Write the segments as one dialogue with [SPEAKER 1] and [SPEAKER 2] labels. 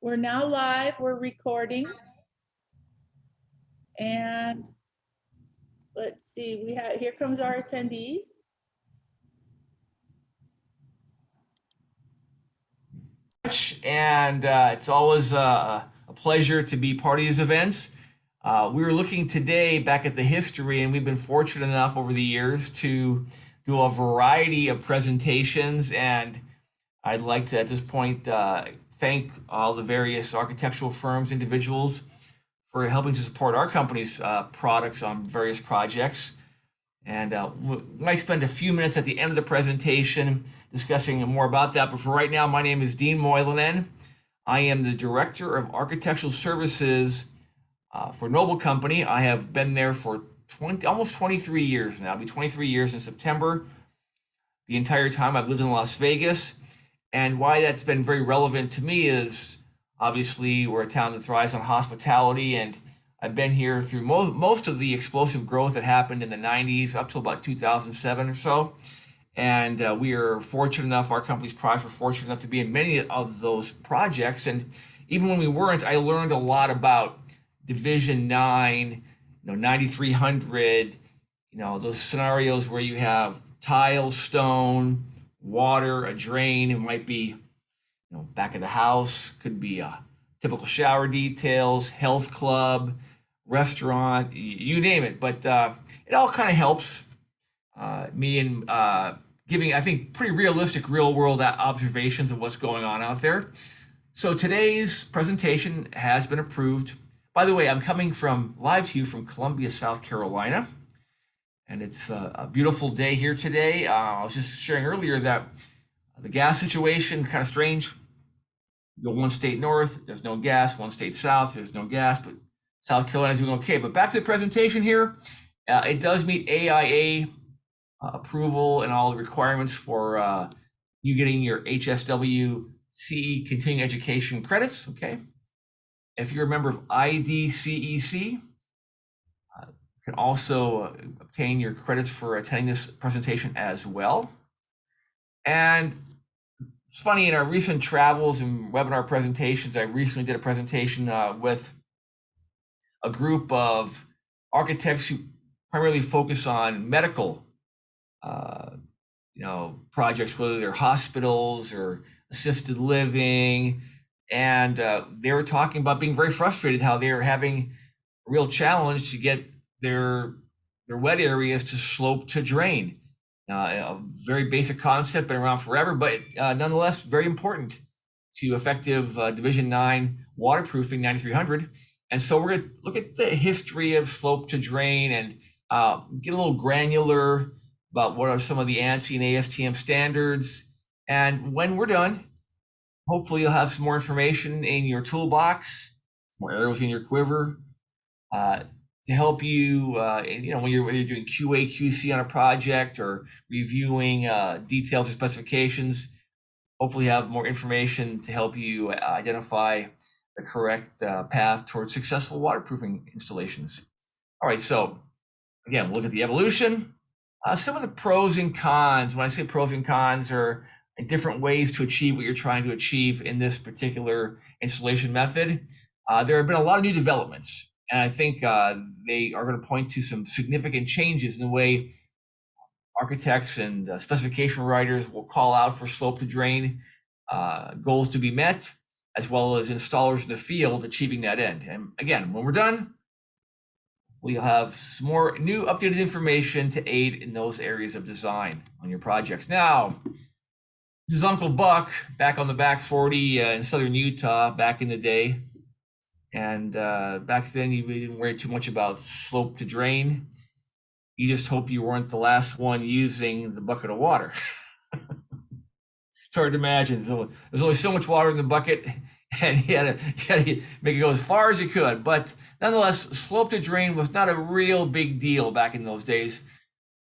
[SPEAKER 1] We're now live, we're recording. And let's see, here comes our attendees.
[SPEAKER 2] And it's always a pleasure to be part of these events. We were looking today back at the history, and we've been fortunate enough over the years to do a variety of presentations. And I'd like to, at this point, thank all the various architectural firms, individuals, for helping to support our company's products on various projects. And we might spend a few minutes at the end of the presentation discussing more about that. But for right now, my name is Dean Moylanen. I am the Director of Architectural Services for Noble Company. I have been there for almost 23 years now. It'll be 23 years in September. The entire time I've lived in Las Vegas. And why that's been very relevant to me is obviously we're a town that thrives on hospitality, and I've been here through most of the explosive growth that happened in the 90s up till about 2007 or so. And we are fortunate enough, our company's products were fortunate enough to be in many of those projects. And even when we weren't, I learned a lot about Division 9, 9300, those scenarios where you have tile, stone, water, a drain. It might be, back of the house, could be typical shower details, health club, restaurant, you name it. But it all kind of helps me in giving, I think, pretty realistic real world observations of what's going on out there. So today's presentation has been approved. By the way, I'm coming live to you from Columbia, South Carolina. And it's a beautiful day here today. I was just sharing earlier that the gas situation kind of strange. You go one state north, there's no gas. One state south, there's no gas. But South Carolina's doing okay. But back to the presentation here. It does meet AIA approval and all the requirements for you getting your HSW CE continuing education credits. Okay. If you're a member of IDCEC, you can also obtain your credits for attending this presentation as well. And it's funny, in our recent travels and webinar presentations, I recently did a presentation with a group of architects who primarily focus on medical projects, whether they're hospitals or assisted living. And they were talking about being very frustrated how they're having a real challenge to get their wet areas to slope to drain. A very basic concept, been around forever, but nonetheless very important to effective Division 9 waterproofing 9300. And so we're going to look at the history of slope to drain and get a little granular about what are some of the ANSI and ASTM standards. And when we're done, hopefully you'll have some more information in your toolbox, some more arrows in your quiver, to help you, when you're doing QA, QC on a project or reviewing details or specifications. Hopefully have more information to help you identify the correct path towards successful waterproofing installations. All right, so again, we'll look at the evolution. Some of the pros and cons. When I say pros and cons, are different ways to achieve what you're trying to achieve in this particular installation method. There have been a lot of new developments. And I think they are going to point to some significant changes in the way architects and specification writers will call out for slope to drain goals to be met, as well as installers in the field achieving that end. And again, when we're done, we'll have some more new updated information to aid in those areas of design on your projects. Now, this is Uncle Buck back on the back 40 in southern Utah back in the day. And back then, you really didn't worry too much about slope to drain. You just hope you weren't the last one using the bucket of water. It's hard to imagine. There's only so much water in the bucket, and you had to make it go as far as you could. But nonetheless, slope to drain was not a real big deal back in those days.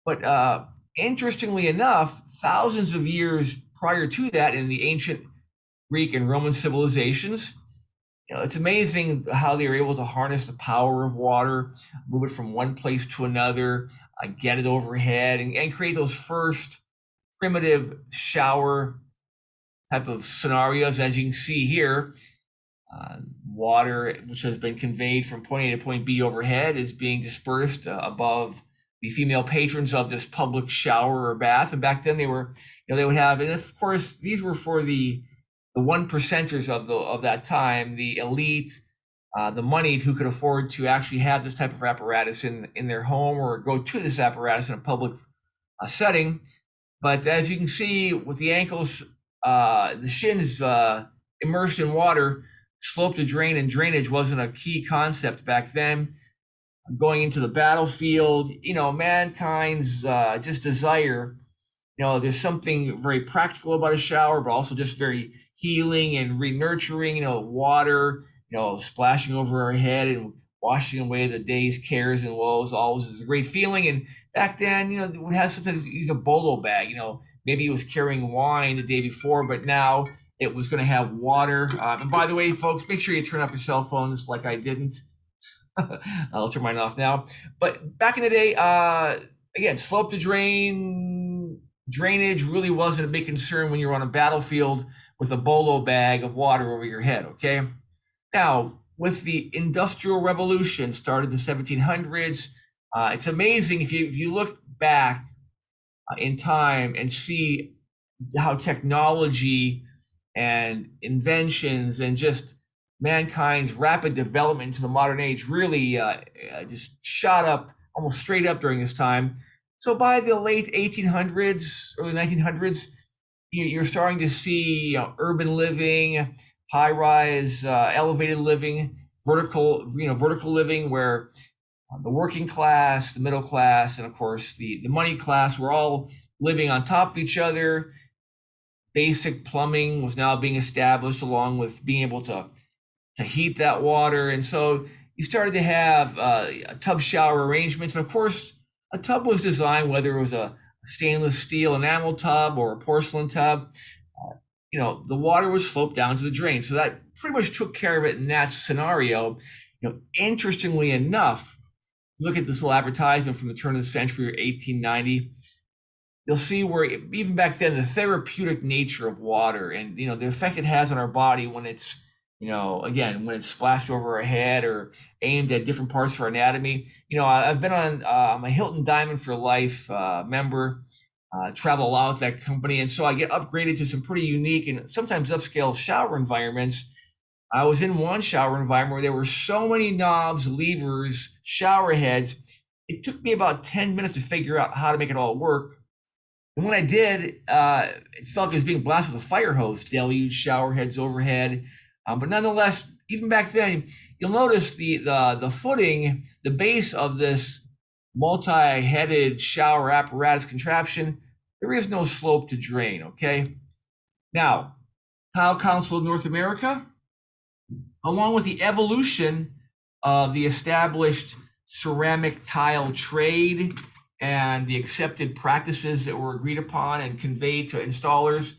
[SPEAKER 2] But interestingly enough, thousands of years prior to that, in the ancient Greek and Roman civilizations, it's amazing how they were able to harness the power of water, move it from one place to another, get it overhead, and create those first primitive shower type of scenarios. As you can see here, Water, which has been conveyed from point A to point B overhead, is being dispersed above the female patrons of this public shower or bath. And back then they were, they would have, and of course these were for the one percenters of that time, the elite, the moneyed, who could afford to actually have this type of apparatus in their home or go to this apparatus in a public setting. But as you can see, with the ankles, the shins immersed in water, slope to drain and drainage wasn't a key concept back then. Going into the battlefield, mankind's just desire, there's something very practical about a shower, but also just very healing and re-nurturing, water, splashing over our head and washing away the day's cares and woes. Always is a great feeling. And back then, we had sometimes use a bolo bag, maybe it was carrying wine the day before, but now it was going to have water. And by the way, folks, make sure you turn off your cell phones like I didn't. I'll turn mine off now. But back in the day, again, slope to drain, drainage really wasn't a big concern when you're on a battlefield with a bolo bag of water over your head, okay? Now, with the Industrial Revolution started in the 1700s, it's amazing if you look back in time and see how technology and inventions and just mankind's rapid development into the modern age really just shot up almost straight up during this time. So by the late 1800s, early 1900s, you're starting to see urban living, high-rise, elevated living, vertical living, where the working class, the middle class, and of course the money class were all living on top of each other. Basic plumbing was now being established, along with being able to heat that water. And so you started to have tub shower arrangements. And of course, a tub was designed, whether it was a stainless steel enamel tub or a porcelain tub, the water was sloped down to the drain. So that pretty much took care of it in that scenario. Interestingly enough, look at this little advertisement from the turn of the century, 1890. You'll see where even back then, the therapeutic nature of water and, the effect it has on our body when it's, again, when it's splashed over our head or aimed at different parts of our anatomy. I've been on, I'm a Hilton Diamond for Life member, travel a lot with that company. And so I get upgraded to some pretty unique and sometimes upscale shower environments. I was in one shower environment where there were so many knobs, levers, shower heads. It took me about 10 minutes to figure out how to make it all work. And when I did, it felt like it was being blasted with a fire hose, deluge shower heads overhead. But nonetheless, even back then, you'll notice the footing, the base of this multi-headed shower apparatus contraption, there is no slope to drain, okay? Now, Tile Council of North America, along with the evolution of the established ceramic tile trade and the accepted practices that were agreed upon and conveyed to installers,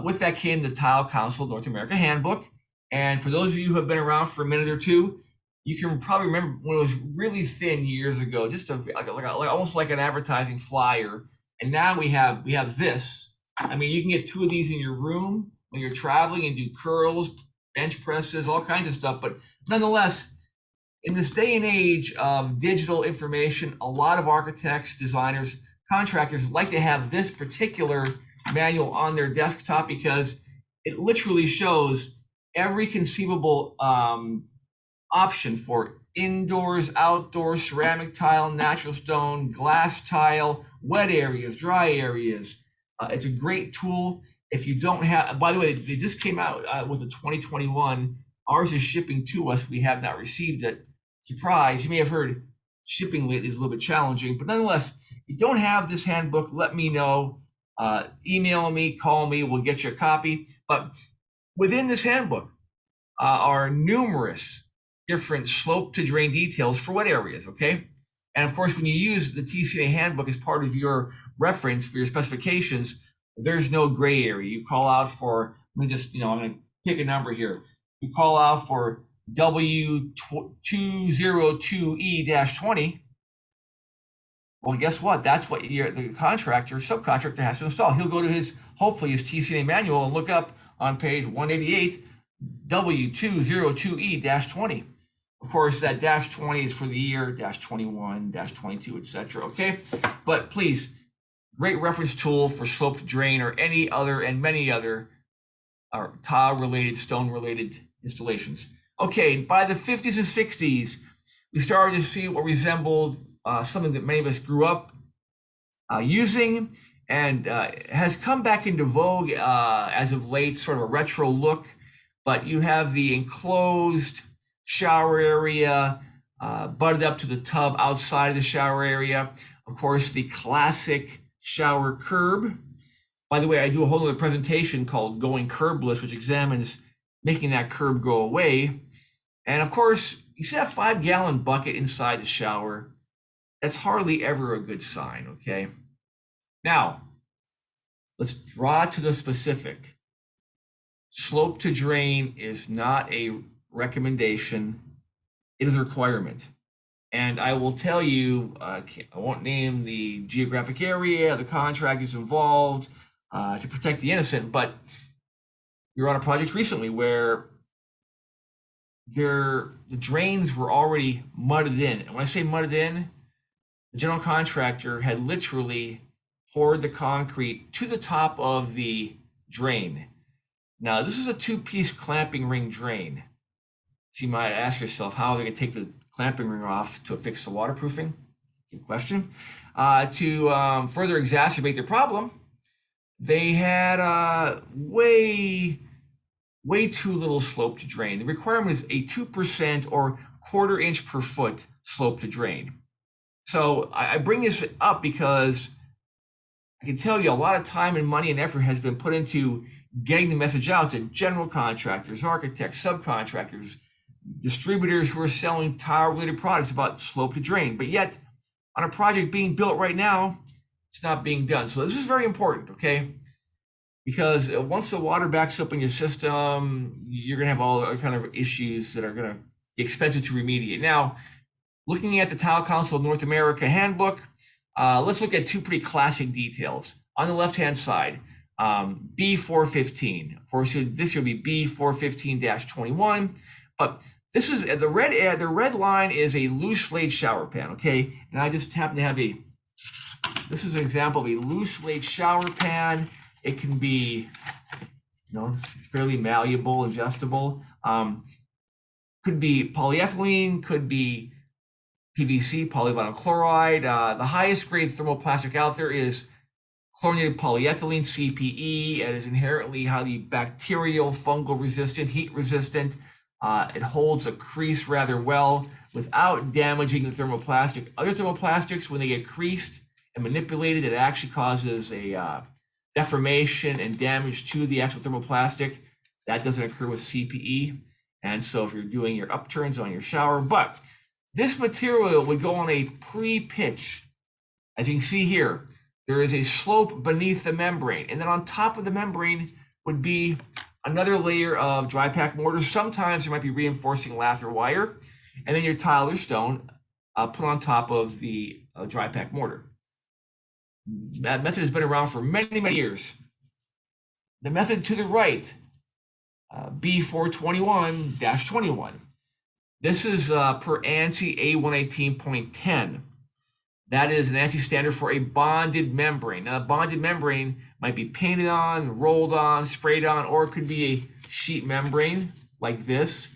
[SPEAKER 2] with that came the Tile Council of North America Handbook. And for those of you who have been around for a minute or two, you can probably remember when it was really thin years ago, just almost like an advertising flyer. And now we have this. I mean, you can get two of these in your room when you're traveling and do curls, bench presses, all kinds of stuff. But nonetheless, in this day and age of digital information, a lot of architects, designers, contractors like to have this particular manual on their desktop because it literally shows every conceivable option for indoors, outdoors, ceramic tile, natural stone, glass tile, wet areas, dry areas. It's a great tool. If you don't have, by the way, they just came out with a 2021. Ours is shipping to us. We have not received it. Surprise, you may have heard shipping lately is a little bit challenging, but nonetheless, if you don't have this handbook, let me know. Email me, call me, we'll get you a copy. But within this handbook are numerous different slope to drain details for wet areas, okay? And of course, when you use the TCNA handbook as part of your reference for your specifications, there's no gray area. You call out for, let me just, I'm gonna pick a number here. You call out for W202E-20. Well, guess what? That's what the contractor, subcontractor has to install. He'll go to hopefully his TCNA manual and look up on page 188, W202E-20. Of course, that -20 is for the year, -21, -22, etc. Okay, but please, great reference tool for sloped drain or any other and many other tile-related, stone-related installations. Okay, by the 50s and 60s, we started to see what resembled something that many of us grew up using, and has come back into vogue as of late, sort of a retro look. But you have the enclosed shower area butted up to the tub outside of the shower area. Of course, the classic shower curb. By the way, I do a whole other presentation called Going Curbless, which examines making that curb go away. And of course, you see that 5-gallon bucket inside the shower. That's hardly ever a good sign, okay? Now, let's draw to the specific. Slope to drain is not a recommendation. It is a requirement. And I will tell you, I won't name the geographic area, the contractors involved to protect the innocent, but we were on a project recently where the drains were already mudded in. And when I say mudded in, the general contractor had literally poured the concrete to the top of the drain. Now, this is a 2-piece clamping ring drain. So you might ask yourself, how are they going to take the clamping ring off to fix the waterproofing? Good question. To further exacerbate their problem, they had way too little slope to drain. The requirement is a 2% or 1/4 inch per foot slope to drain. So I bring this up because I can tell you a lot of time and money and effort has been put into getting the message out to general contractors, architects, subcontractors, distributors who are selling tile-related products about slope to drain. But yet, on a project being built right now, it's not being done. So this is very important, okay? Because once the water backs up in your system, you're going to have all kind of issues that are going to be expensive to remediate. Now, looking at the Tile Council of North America handbook, let's look at two pretty classic details. On the left-hand side, B415. Of course, this will be B415-21, but this is the red line is a loose laid shower pan, okay? And I just happen to have this is an example of a loose laid shower pan. It can be, fairly malleable, adjustable. Could be polyethylene, could be PVC, polyvinyl chloride. The highest grade thermoplastic out there is chlorinated polyethylene, CPE. It is inherently highly bacterial, fungal resistant, heat resistant. It holds a crease rather well without damaging the thermoplastic. Other thermoplastics, when they get creased and manipulated, it actually causes a deformation and damage to the actual thermoplastic. That doesn't occur with CPE. And so if you're doing your upturns on your shower, but this material would go on a pre-pitch. As you can see here, there is a slope beneath the membrane. And then on top of the membrane would be another layer of dry pack mortar. Sometimes there might be reinforcing lath or wire. And then your tile or stone put on top of the dry pack mortar. That method has been around for many, many years. The method to the right, B421-21. This is per ANSI A118.10. That is an ANSI standard for a bonded membrane. Now, a bonded membrane might be painted on, rolled on, sprayed on, or it could be a sheet membrane like this.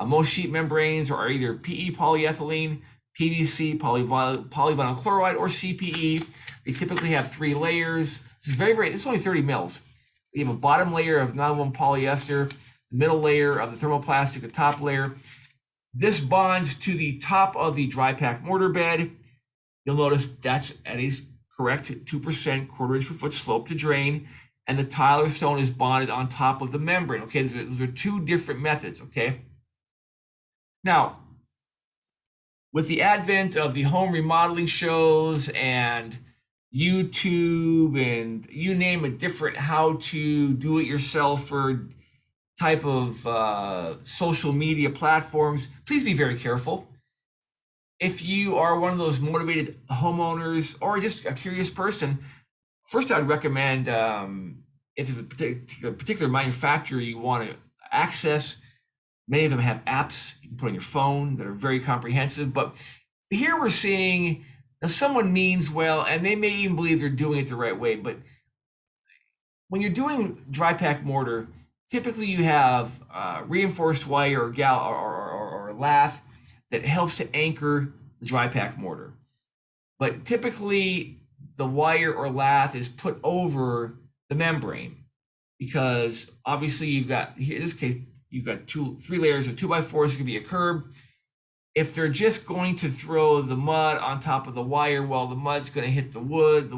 [SPEAKER 2] Most sheet membranes are either PE polyethylene, PVC, polyvinyl chloride, or CPE. They typically have 3 layers. This is this is only 30 mils. You have a bottom layer of nylon polyester, the middle layer of the thermoplastic, the top layer. This bonds to the top of the dry pack mortar bed. You'll notice that's at a correct 2%, 1/4 inch per foot slope to drain, and the tile or stone is bonded on top of the membrane. Okay, those are 2 different methods, okay? Now, with the advent of the home remodeling shows and YouTube and you name a different how to do it yourself or type of social media platforms, please be very careful. If you are one of those motivated homeowners or just a curious person, first I'd recommend if there's a particular manufacturer you want to access, Many of them have apps you can put on your phone that are very comprehensive. But here we're seeing now someone means well, and they may even believe they're doing it the right way. But when you're doing dry pack mortar, typically you have reinforced wire or lath that helps to anchor the dry pack mortar. But typically the wire or lath is put over the membrane because obviously you've got, here in this case, you've got three layers of 2x4s. It's gonna be a curb. If they're just going to throw the mud on top of the wire, well, the mud's gonna hit the wood.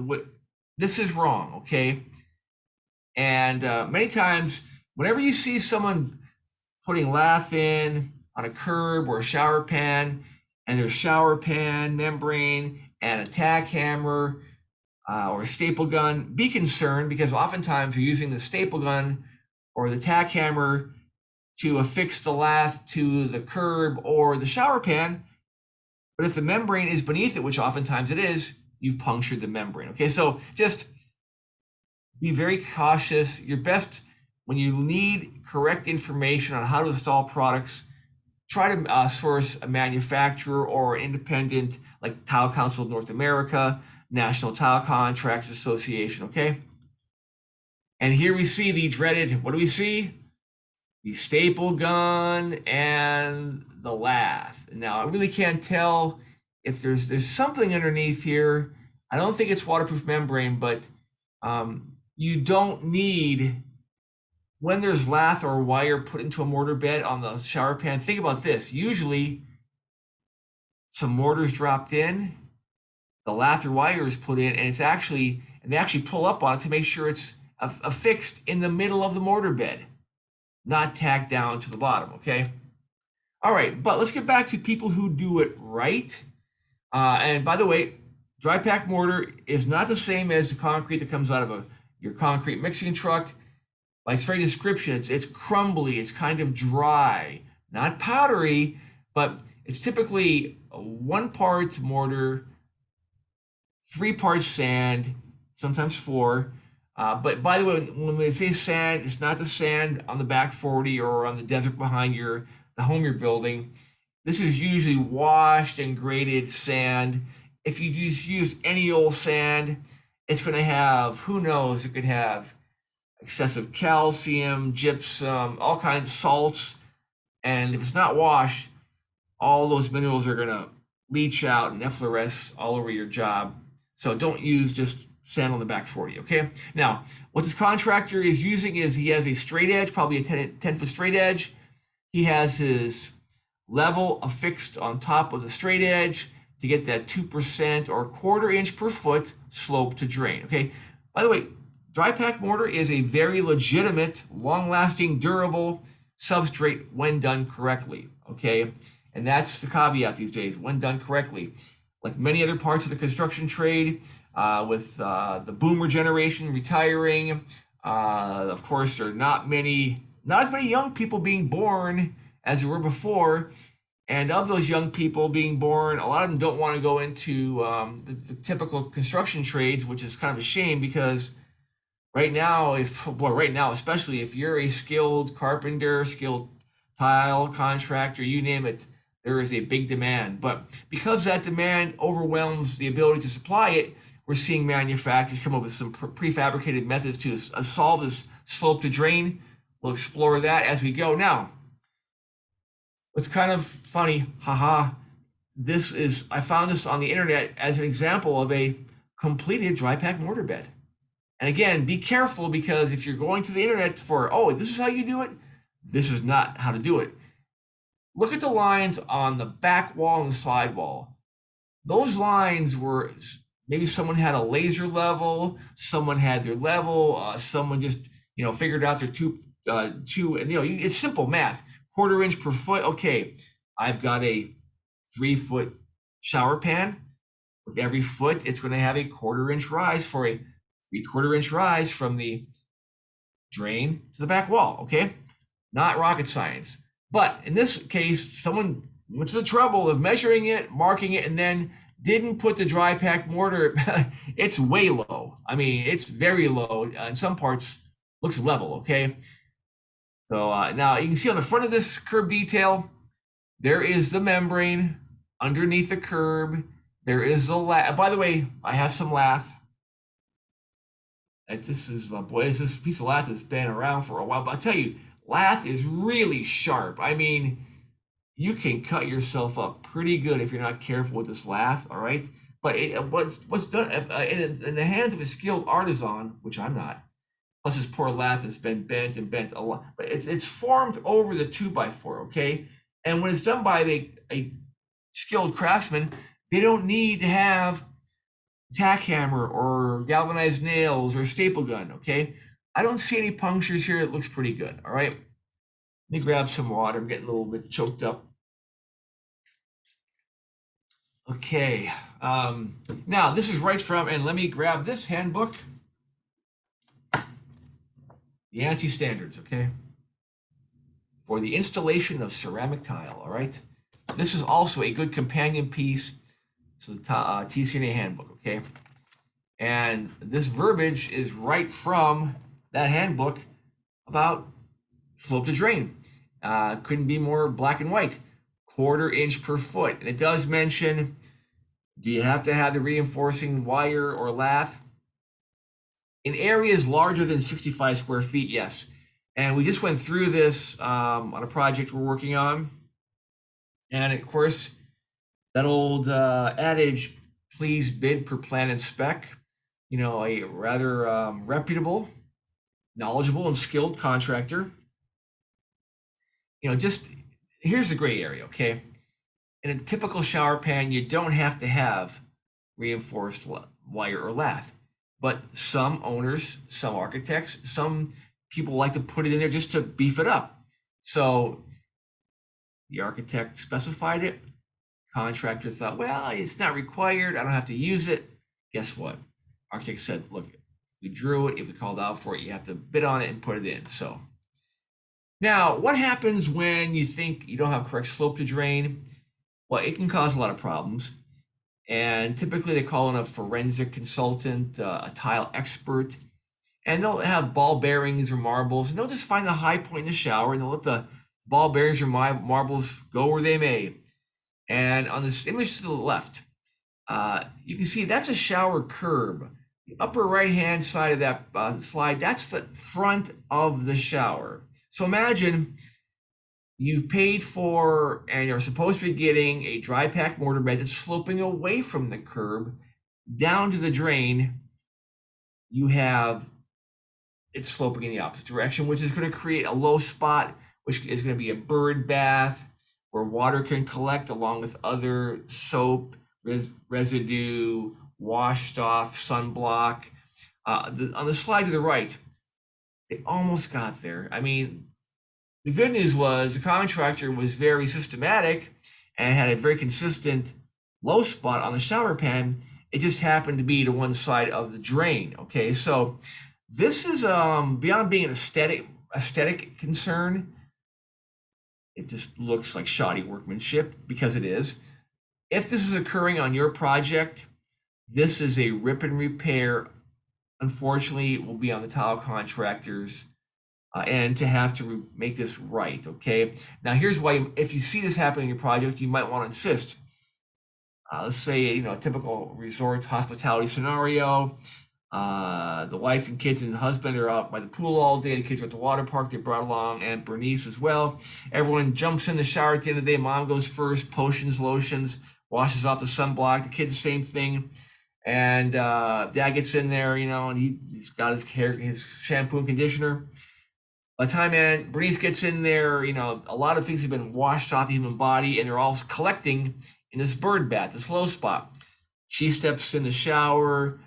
[SPEAKER 2] This is wrong, okay? And many times, whenever you see someone putting lath in on a curb or a shower pan, and there's shower pan membrane and a tack hammer or a staple gun, be concerned because oftentimes you're using the staple gun or the tack hammer to affix the lath to the curb or the shower pan. But if the membrane is beneath it, which oftentimes it is, you've punctured the membrane. Okay, so just be very cautious. Your best, when you need correct information on how to install products, try to source a manufacturer or an independent like Tile Council of North America, National Tile Contractors Association, okay? And here we see the dreaded, what do we see? The staple gun and the lath. Now, I really can't tell if there's something underneath here. I don't think it's waterproof membrane, but you don't need, when there's lath or wire put into a mortar bed on the shower pan, think about this. Usually, some mortar's dropped in, the lath or wire is put in, and they actually pull up on it to make sure it's affixed in the middle of the mortar bed, not tacked down to the bottom, okay? All right, but let's get back to people who do it right. And by the way, dry pack mortar is not the same as the concrete that comes out of your concrete mixing truck. By its very description, it's crumbly, it's kind of dry, not powdery, but it's typically 1 part mortar, 3 parts sand, sometimes 4. But by the way, when we say sand, it's not the sand on the back 40 or on the desert behind the home you're building. This is usually washed and graded sand. If you just used any old sand, it's going to have, who knows, it could have excessive calcium, gypsum, all kinds of salts. And if it's not washed, all those minerals are going to leach out and effloresce all over your job. So don't use just sand on the back 40, okay? Now, what this contractor is using is he has a straight edge, probably a 10-foot straight edge. He has his level affixed on top of the straight edge to get that 2% or 1/4 inch per foot slope to drain, okay? By the way, dry pack mortar is a very legitimate, long-lasting, durable substrate when done correctly, okay? And that's the caveat these days, when done correctly. Like many other parts of the construction trade, with the boomer generation retiring, of course, there are not as many young people being born as there were before. And of those young people being born, a lot of them don't want to go into the typical construction trades, which is kind of a shame because right now, especially if you're a skilled carpenter, skilled tile contractor, you name it, there is a big demand. But because that demand overwhelms the ability to supply it, we're seeing manufacturers come up with some prefabricated methods to solve this slope to drain. We'll explore that as we go. Now, what's kind of funny, haha, I found this on the internet as an example of a completed dry pack mortar bed. And again, be careful because if you're going to the internet for, oh, this is how you do it, this is not how to do it. Look at the lines on the back wall and the side wall. Those lines were, maybe someone had a laser level, someone had their level, someone just, figured out their two, it's simple math. 1/4 inch per foot. Okay, I've got a 3-foot shower pan. With every foot, it's going to have a 1/4 inch rise for a 3/4 inch rise from the drain to the back wall. Okay, not rocket science. But in this case, someone went to the trouble of measuring it, marking it, and then didn't put the dry pack mortar. It's way low. I mean, it's very low. In some parts, looks level. Okay. So now you can see on the front of this curb detail, there is the membrane underneath the curb. There is the lath. By the way, I have some lath. This is, boy, this piece of lath has been around for a while. But I'll tell you, lath is really sharp. I mean, you can cut yourself up pretty good if you're not careful with this lath, all right? But what's done in the hands of a skilled artisan, which I'm not, plus this poor lath has been bent and bent a lot, but it's formed over the 2x4, okay? And when it's done by a skilled craftsman, they don't need to have tack hammer or galvanized nails or staple gun, okay? I don't see any punctures here. It looks pretty good, all right? Let me grab some water. I'm getting a little bit choked up. Okay, now this is right from, and let me grab this handbook, the ANSI standards, okay? For the installation of ceramic tile, all right? This is also a good companion piece to the TCNA handbook, okay? And this verbiage is right from that handbook about slope to drain. Couldn't be more black and white, 1/4 inch per foot. And it does mention, do you have to have the reinforcing wire or lath? In areas larger than 65 square feet, yes. And we just went through this on a project we're working on. And of course, that old adage, please bid per plan and spec, you know, a rather reputable, knowledgeable, and skilled contractor. You know, just here's the gray area, okay? In a typical shower pan, you don't have to have reinforced wire or lath. But some owners, some architects, some people like to put it in there just to beef it up. So the architect specified it. Contractor thought, well, it's not required. I don't have to use it. Guess what? Architect said, look, we drew it. If we called out for it, you have to bid on it and put it in. So now, what happens when you think you don't have correct slope to drain? Well, it can cause a lot of problems. And typically they call in a forensic consultant, a tile expert, and they'll have ball bearings or marbles, and they'll just find the high point in the shower, and they'll let the ball bearings or marbles go where they may. And on this image to the left, you can see that's a shower curb. The upper right-hand side of that slide, that's the front of the shower. So imagine you've paid for and you're supposed to be getting a dry pack mortar bed that's sloping away from the curb down to the drain. You have it sloping in the opposite direction, which is going to create a low spot, which is going to be a bird bath where water can collect along with other soap, residue, washed off sunblock. On the slide to the right, they almost got there. I mean, the good news was the contractor was very systematic and had a very consistent low spot on the shower pan. It just happened to be to one side of the drain. Okay, so this is beyond being an aesthetic concern. It just looks like shoddy workmanship because it is. If this is occurring on your project, this is a rip and repair. Unfortunately, it will be on the tile contractors and to have to make this right, okay? Now, here's why, if you see this happening in your project, you might want to insist. Let's say, you know, a typical resort hospitality scenario. The wife and kids and husband are out by the pool all day. The kids are at the water park. They brought along Aunt Bernice as well. Everyone jumps in the shower at the end of the day. Mom goes first, potions, lotions, washes off the sunblock. The kids, same thing. And dad gets in there, you know, and he's got his hair, his shampoo and conditioner. By the time Aunt Bernice gets in there, you know, a lot of things have been washed off the human body and they're all collecting in this bird bath, this low spot. She steps in the shower,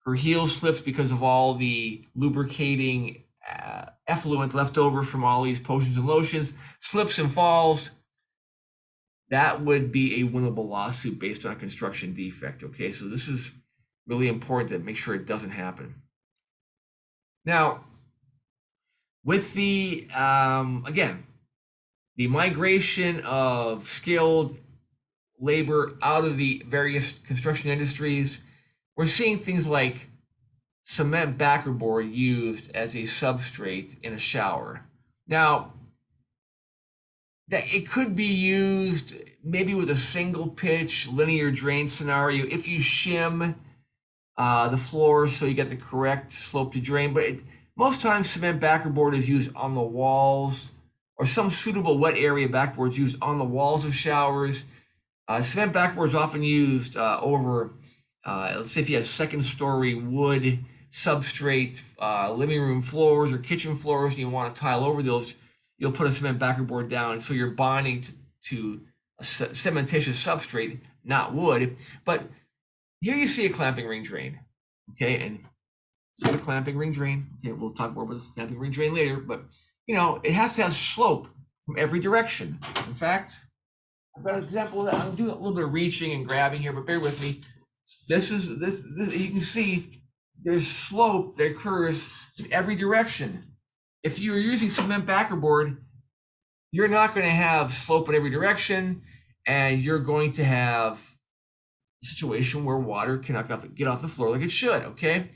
[SPEAKER 2] her heel slips because of all the lubricating effluent left over from all these potions and lotions, slips and falls. That would be a winnable lawsuit based on a construction defect, okay? So this is really important to make sure it doesn't happen. Now, with the, again, the migration of skilled labor out of the various construction industries, we're seeing things like cement backer board used as a substrate in a shower. Now, that it could be used maybe with a single pitch linear drain scenario if you shim the floor so you get the correct slope to drain. But most times cement backerboard is used on the walls, or some suitable wet area backboard is used on the walls of showers. Cement backboard is often used over, let's say if you have second story wood substrate living room floors or kitchen floors and you want to tile over those, you'll put a cement backerboard down so you're bonding to a cementitious substrate, not wood. But here you see a clamping ring drain, okay, and this is a clamping ring drain. Okay, we'll talk more about this clamping ring drain later, but it has to have slope from every direction. In fact, I've got an example of that. I'm doing a little bit of reaching and grabbing here, but bear with me. This you can see there's slope that occurs in every direction. If you're using cement backerboard, you're not going to have slope in every direction, and you're going to have a situation where water cannot get off the floor like it should, okay?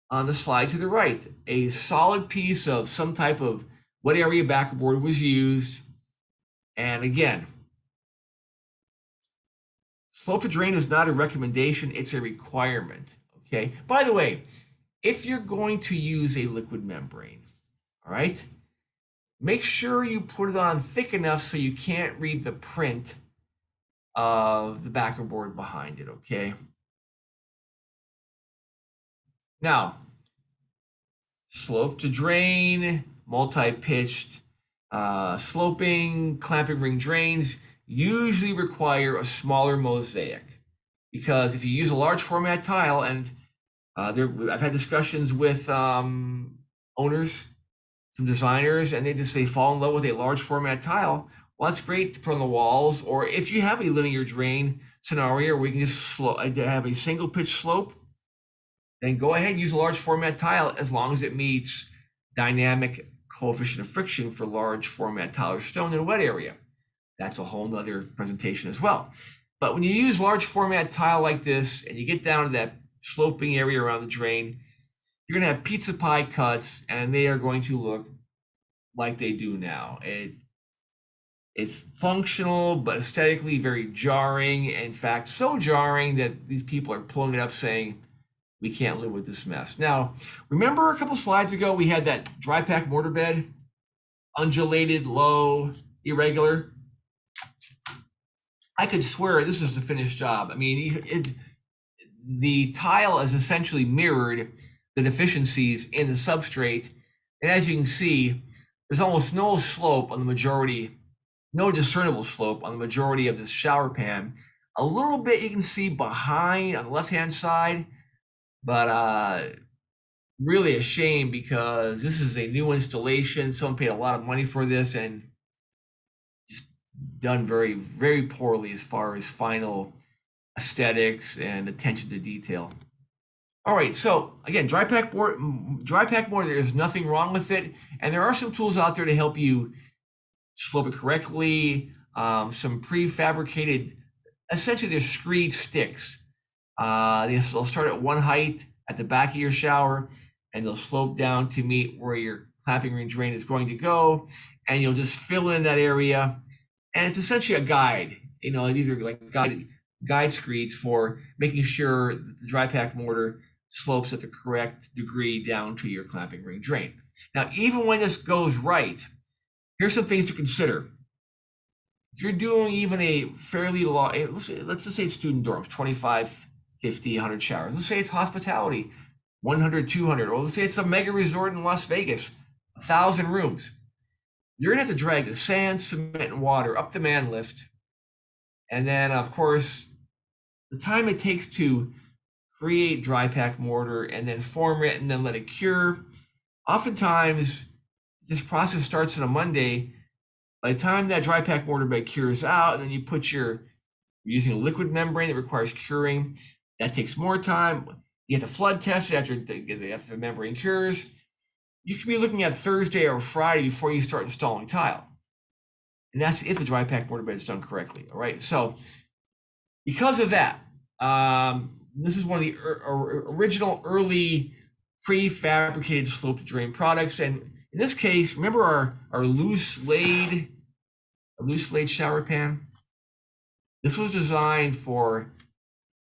[SPEAKER 2] On the slide to the right, a solid piece of some type of wet area backerboard was used. And again, slope to drain is not a recommendation, it's a requirement, okay? By the way, if you're going to use a liquid membrane, all right, make sure you put it on thick enough so you can't read the print of the backerboard behind it, okay? Now, slope to drain, multi-pitched sloping, clamping ring drains usually require a smaller mosaic, because if you use a large format tile, and I've had discussions with owners, some designers, and they fall in love with a large format tile. Well, that's great to put on the walls, or if you have a linear drain scenario where you can just have a single pitch slope, then go ahead and use a large format tile as long as it meets dynamic coefficient of friction for large format tile or stone in a wet area. That's a whole nother presentation as well. But when you use large format tile like this and you get down to that sloping area around the drain, you're going to have pizza pie cuts, and they are going to look like they do now. It's functional, but aesthetically very jarring. In fact, so jarring that these people are pulling it up saying, we can't live with this mess. Now, remember a couple slides ago, we had that dry pack mortar bed, undulated, low, irregular. I could swear this is the finished job. I mean, the tile is essentially mirrored the deficiencies in the substrate. And as you can see, there's almost no slope on the majority, no discernible slope on the majority of this shower pan. A little bit you can see behind on the left-hand side, but really a shame because this is a new installation. Someone paid a lot of money for this and just done very, very poorly as far as final aesthetics and attention to detail. All right, so again, dry pack mortar, there's nothing wrong with it. And there are some tools out there to help you slope it correctly. Some prefabricated, essentially they're screed sticks. They'll start at one height at the back of your shower, and they'll slope down to meet where your clamping ring drain is going to go. And you'll just fill in that area. And it's essentially a guide. These are like guide screeds for making sure that the dry pack mortar slopes at the correct degree down to your clamping ring drain. Now, even when this goes right, here's some things to consider. If you're doing even a fairly long, let's just say it's student dorms, 25, 50, 100 showers. Let's say it's hospitality, 100, 200, or let's say it's a mega resort in Las Vegas, 1,000 rooms. You're gonna have to drag the sand, cement, and water up the man lift. And then, of course, the time it takes to create dry pack mortar and then form it and then let it cure. Oftentimes, this process starts on a Monday. By the time that dry pack mortar bed cures out, and then you're using a liquid membrane that requires curing, that takes more time. You have to flood test it after the membrane cures. You could be looking at Thursday or Friday before you start installing tile. And that's if the dry pack mortar bed is done correctly, all right? So because of that, this is one of the original early prefabricated slope to drain products, and In this case, remember our loose laid shower pan? This was designed for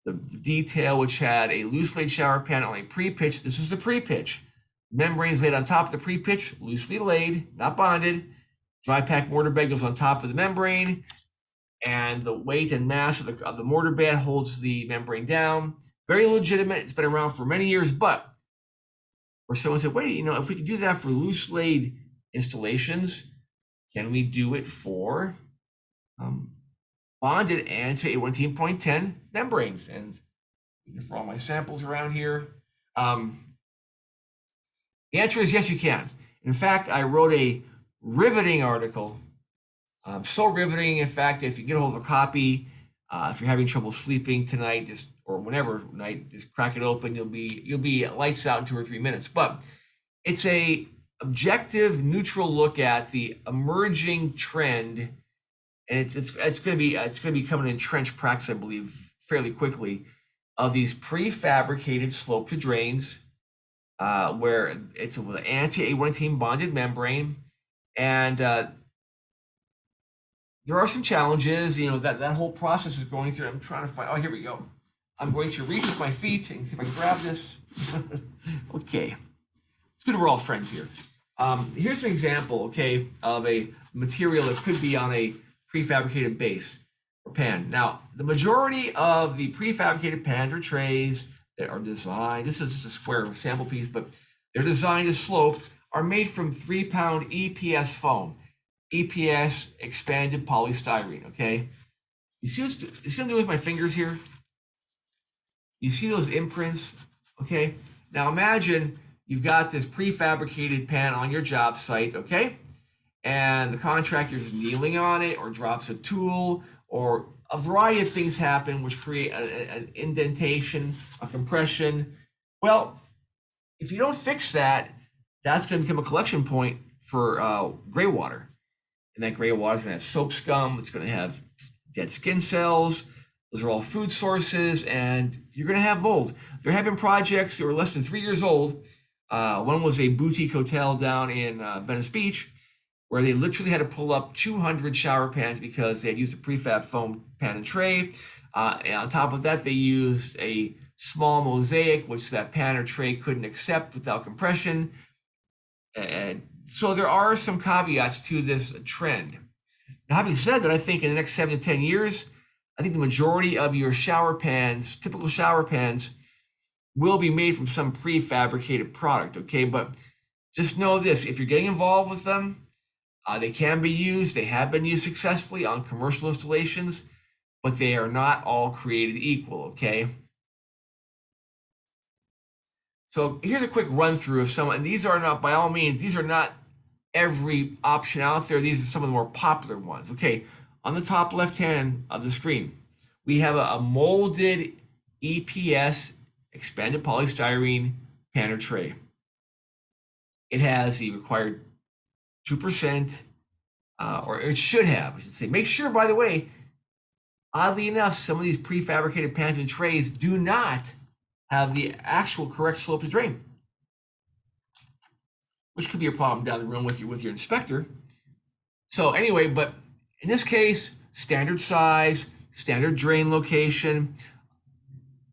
[SPEAKER 2] the detail, which had a loose laid shower pan on a pre-pitch. This was the pre-pitch. Membranes laid on top of the pre-pitch, loosely laid, not bonded. Dry pack mortar bed goes on top of the membrane, and the weight and mass of the mortar bed holds the membrane down. Very legitimate. It's been around for many years, but or someone said, wait, if we could do that for loose laid installations, can we do it for bonded anti-A110 membranes? And for all my samples around here, the answer is yes, you can. In fact, I wrote a riveting article, so riveting, in fact, if you get a hold of a copy, if you're having trouble sleeping tonight, or whenever night, just crack it open. You'll be lights out in 2 or 3 minutes. But it's a objective, neutral look at the emerging trend, and it's going to become an entrenched practice, I believe, fairly quickly, of these prefabricated slope to drains, where it's an anti-A110 bonded membrane, and there are some challenges. That whole process is going through. I'm trying to find. Oh, here we go. I'm going to reach with my feet and see if I can grab this. Okay, it's good we're all friends here. Here's an example, okay, of a material that could be on a prefabricated base or pan. Now, the majority of the prefabricated pans or trays that are designed, this is just a square sample piece, but they're designed to slope, are made from 3-pound EPS foam. EPS, expanded polystyrene, okay? You see what I'm doing with my fingers here? You see those imprints, okay? Now imagine you've got this prefabricated pan on your job site, okay? And the contractor's kneeling on it or drops a tool, or a variety of things happen which create an indentation, a compression. Well, if you don't fix that, that's going to become a collection point for gray water. And that gray water is going to have soap scum. It's going to have dead skin cells. Those are all food sources, and you're going to have mold. There have been projects that were less than 3 years old. One was a boutique hotel down in Venice Beach, where they literally had to pull up 200 shower pans because they had used a prefab foam pan and tray. And on top of that, they used a small mosaic, which that pan or tray couldn't accept without compression. And so there are some caveats to this trend. Now, having said that, I think in the next 7 to 10 years, I think the majority of your shower pans, typical shower pans, will be made from some prefabricated product, okay? But just know this, if you're getting involved with them, they can be used, they have been used successfully on commercial installations, but they are not all created equal, okay? So here's a quick run through of some, and these are not, by all means, these are not every option out there. These are some of the more popular ones. Okay, on the top left hand of the screen, we have a molded EPS, expanded polystyrene pan or tray. It has the required 2%, or it should have, I should say. Make sure, by the way, oddly enough, some of these prefabricated pans and trays do not have the actual correct slope to drain, which could be a problem down the road with your inspector. So anyway, but in this case, standard size, standard drain location,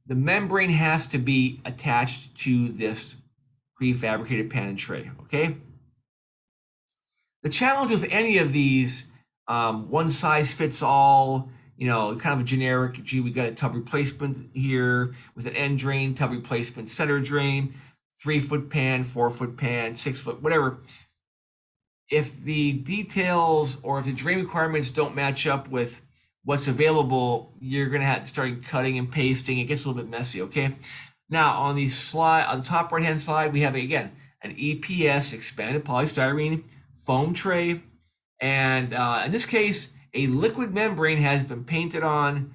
[SPEAKER 2] the membrane has to be attached to this prefabricated pan and tray, okay? The challenge with any of these, one size fits all, kind of a generic, gee, we got a tub replacement here with an end drain, tub replacement, center drain, 3-foot pan, 4-foot pan, 6-foot, whatever. If the details or if the drain requirements don't match up with what's available, you're going to have to start cutting and pasting. It gets a little bit messy, okay? Now, on the slide, on the top right-hand side, we have, again, an EPS, expanded polystyrene foam tray. And in this case, a liquid membrane has been painted on,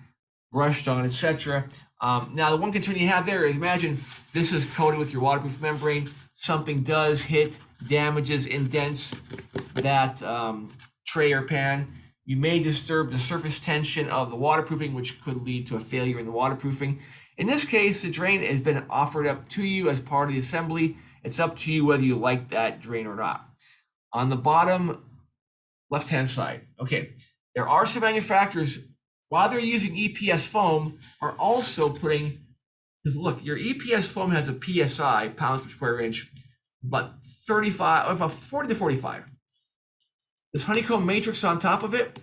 [SPEAKER 2] brushed on, etc. Now, the one concern you have there is, imagine this is coated with your waterproof membrane. Something does hit, damages, indents that tray or pan. You may disturb the surface tension of the waterproofing, which could lead to a failure in the waterproofing. In this case, the drain has been offered up to you as part of the assembly. It's up to you whether you like that drain or not. on the bottom left-hand side. Okay, there are some manufacturers, while they're using EPS foam, are also putting, because look, your EPS foam has a PSI, pounds per square inch, about 35, about 40 to 45. This honeycomb matrix on top of it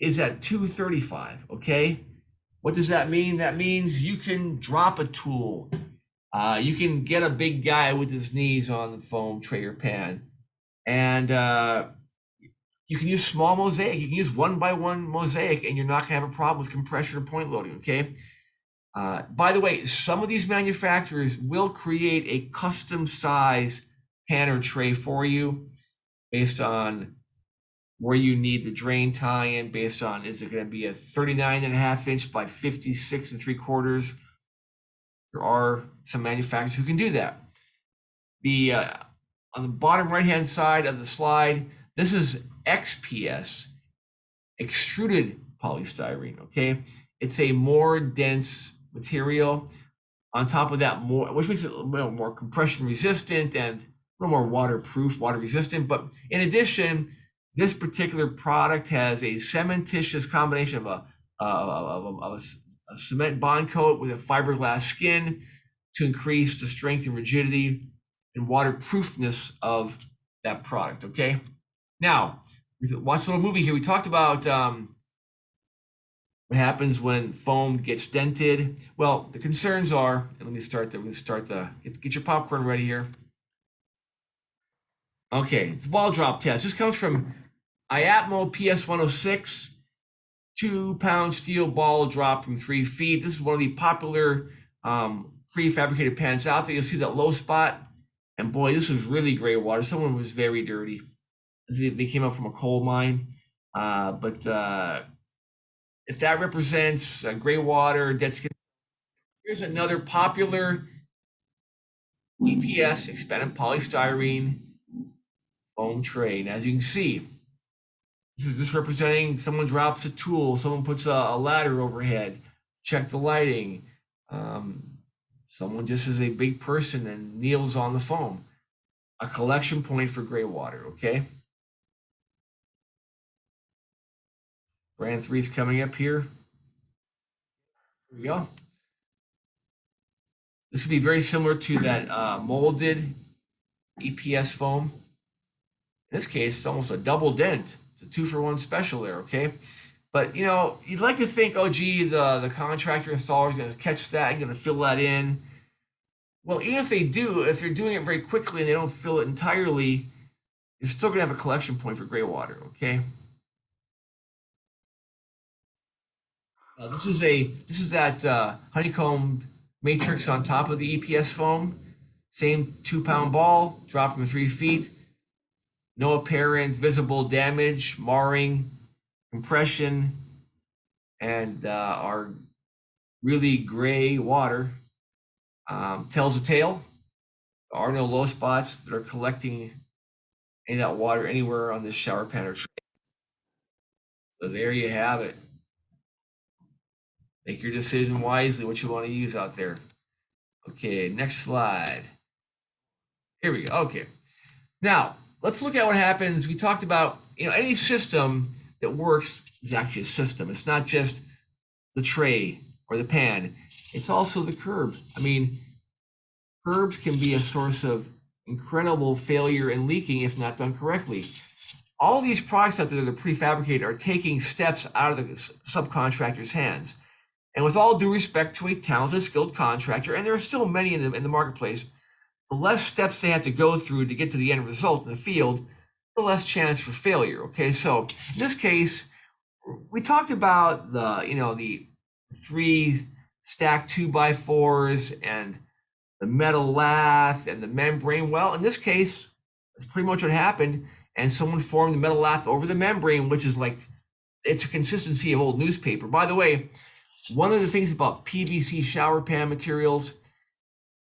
[SPEAKER 2] is at 235, okay? What does that mean? That means you can drop a tool. You can get a big guy with his knees on the foam tray or pan. And you can use small mosaic. You can use 1x1 mosaic, and you're not going to have a problem with compression or point loading, okay? By the way, some of these manufacturers will create a custom size pan or tray for you based on where you need the drain tie-in, based on, is it going to be a 39.5 inch by 56 3/4? There are some manufacturers who can do that. On the bottom right-hand side of the slide, this is XPS, extruded polystyrene, okay? It's a more dense material. On top of that, which makes it a little more compression resistant and a little more waterproof, water resistant. But in addition, this particular product has a cementitious combination of a cement bond coat with a fiberglass skin to increase the strength and rigidity and waterproofness of that product, okay? Now, watch a little movie here. We talked about what happens when foam gets dented. Well, the concerns are, and let me start get your popcorn ready here. Okay, it's a ball drop test. This comes from IAPMO PS106, 2-pound steel ball drop from 3 feet. This is one of the popular prefabricated pans out there. You'll see that low spot. And boy, this was really gray water. Someone was very dirty. They came up from a coal mine. But if that represents gray water, dead skin, here's another popular EPS, expanded polystyrene foam tray. And as you can see, this representing someone drops a tool, someone puts a ladder overhead, check the lighting. Someone just is a big person and kneels on the foam. A collection point for gray water, okay? Brand 3 is coming up here. Here we go. This would be very similar to that molded EPS foam. In this case, it's almost a double dent. It's a 2-for-1 special there, okay? But, you know, you'd like to think, oh, gee, the contractor installer is going to catch that and going to fill that in. Well, even if they do, if they're doing it very quickly and they don't fill it entirely, you're still going to have a collection point for gray water, okay? This is that honeycomb matrix on top of the EPS foam. Same 2-pound ball, dropped from 3 feet. No apparent visible damage, marring, compression, and our really gray water tells a tale. There are no low spots that are collecting any of that water anywhere on this shower pan or tray. So there you have it. Make your decision wisely what you want to use out there. Okay, next slide. Here we go. Okay. Now, let's look at what happens. We talked about, you know, any system that works is actually a system. It's not just the tray or the pan. It's also the curb. I mean, curbs can be a source of incredible failure and leaking if not done correctly. All these products out there that are prefabricated are taking steps out of the subcontractor's hands. And with all due respect to a talented, skilled contractor, and there are still many in the marketplace, the less steps they have to go through to get to the end result in the field, the less chance for failure. Okay, so in this case, we talked about the 3 stacked 2x4s and the metal lath and the membrane. Well, in this case, that's pretty much what happened. And someone formed the metal lath over the membrane, which is like, it's a consistency of old newspaper. By the way, one of the things about PVC shower pan materials,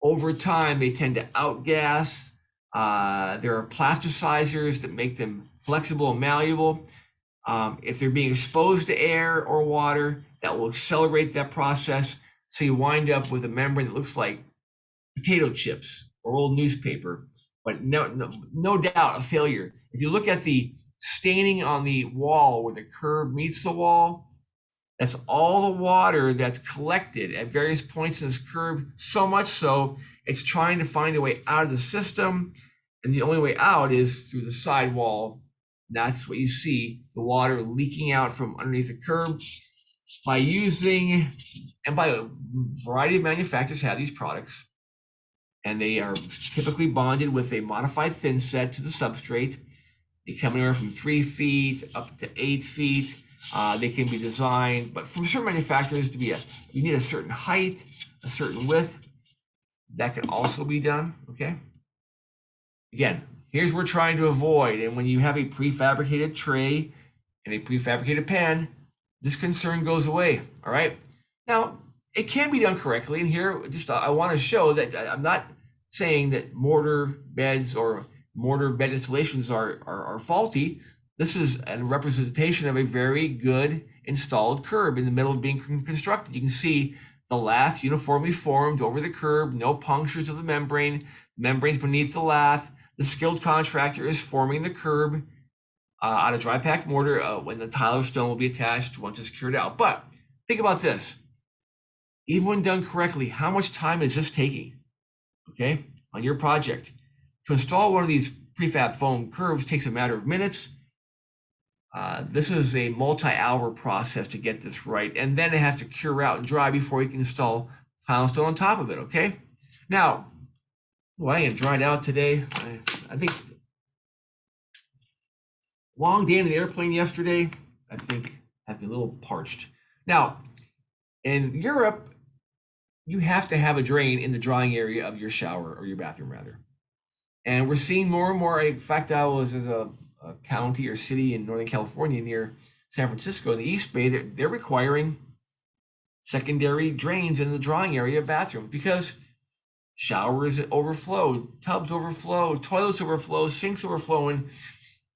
[SPEAKER 2] over time, they tend to outgas. There are plasticizers that make them flexible and malleable. If they're being exposed to air or water, that will accelerate that process. So you wind up with a membrane that looks like potato chips or old newspaper. but no doubt a failure. If you look at the staining on the wall where the curb meets the wall, that's all the water that's collected at various points in this curb, so much so it's trying to find a way out of the system, and the only way out is through the sidewall. And that's what you see, the water leaking out from underneath the curb. By using, and by a variety of manufacturers have these products, and they are typically bonded with a modified thin set to the substrate. They come anywhere from 3 feet up to 8 feet. They can be designed, but from certain manufacturers to be you need a certain height, a certain width. That can also be done, okay? Again, here's what we're trying to avoid. And when you have a prefabricated tray and a prefabricated pan, this concern goes away, all right? Now, it can be done correctly. And here, just I want to show that I'm not saying that mortar beds or mortar bed installations are faulty. This is a representation of a very good installed curb in the middle of being constructed. You can see the lath uniformly formed over the curb, no punctures of the membranes beneath the lath. The skilled contractor is forming the curb out of dry packed mortar when the tile or stone will be attached once it's cured out. But think about this. Even when done correctly, how much time is this taking, okay, on your project? To install one of these prefab foam curbs takes a matter of minutes. This is a multi-hour process to get this right, and then it has to cure out and dry before you can install tile and stone on top of it, okay? Now, I am dried out today. I think long day in the airplane yesterday, I think had me a little parched. Now, in Europe, you have to have a drain in the drying area of your shower or your bathroom, rather. And we're seeing more and more. In fact, I was in a county or city in Northern California near San Francisco, in the East Bay. They're requiring secondary drains in the drying area of bathrooms because showers overflow, tubs overflow, toilets overflow, sinks overflow. And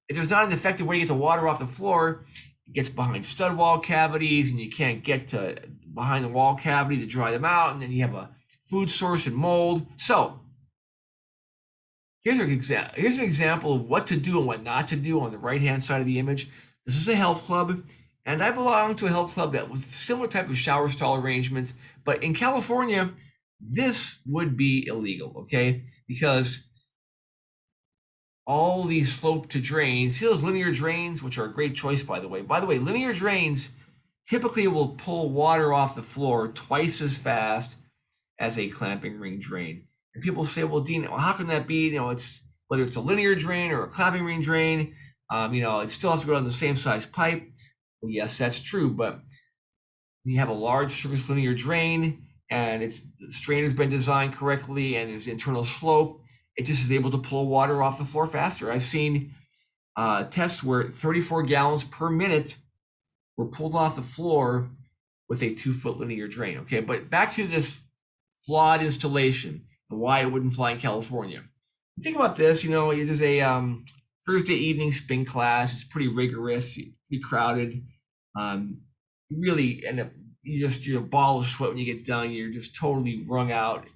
[SPEAKER 2] if there's not an effective way to get the water off the floor, it gets behind stud wall cavities, and you can't get to behind the wall cavity to dry them out, and then you have a food source and mold. So here's an example of what to do and what not to do on the right-hand side of the image. This is a health club, and I belong to a health club that was similar type of shower stall arrangements, but in California, this would be illegal, okay? Because all these slope to drains, see those linear drains, which are a great choice, by the way. By the way, linear drains typically will pull water off the floor twice as fast as a clamping ring drain. And people say, well, Dean, how can that be? It's whether it's a linear drain or a clamping ring drain, it still has to go down the same size pipe. Well, yes, that's true, but you have a large surface linear drain and the strainer's been designed correctly and there's internal slope, it just is able to pull water off the floor faster. I've seen tests where 34 gallons per minute were pulled off the floor with a 2-foot linear drain. Okay, but back to this flawed installation and why it wouldn't fly in California. Think about this, there's a Thursday evening spin class. It's pretty rigorous, pretty crowded. You really end up, you're a ball of sweat when you get done. You're just totally wrung out.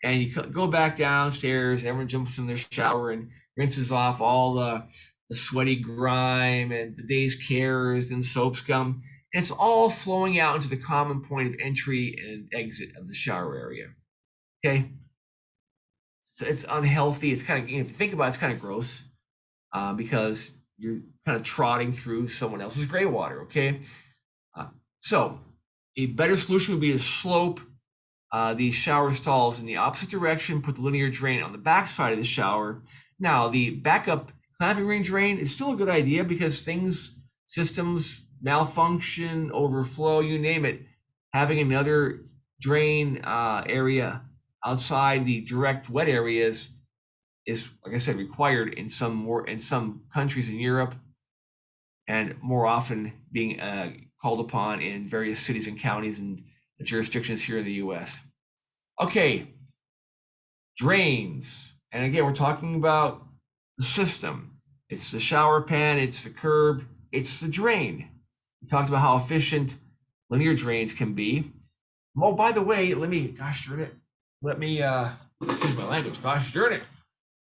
[SPEAKER 2] And you go back downstairs, and everyone jumps in their shower and rinses off all the sweaty grime and the day's cares and soap scum. And it's all flowing out into the common point of entry and exit of the shower area. Okay? It's unhealthy. It's kind of, if you think about it, it's kind of gross because you're kind of trotting through someone else's gray water. Okay? So a better solution would be to slope these shower stalls in the opposite direction, put the linear drain on the back side of the shower. Now, the backup clamping ring drain is still a good idea because systems malfunction, overflow, you name it. Having another drain area outside the direct wet areas is, like I said, required in some countries in Europe, and more often being called upon in various cities and counties and jurisdictions here in the US. Okay, drains. And again, we're talking about the system. It's the shower pan, it's the curb, it's the drain. We talked about how efficient linear drains can be. Oh, by the way, excuse my language, gosh darn it.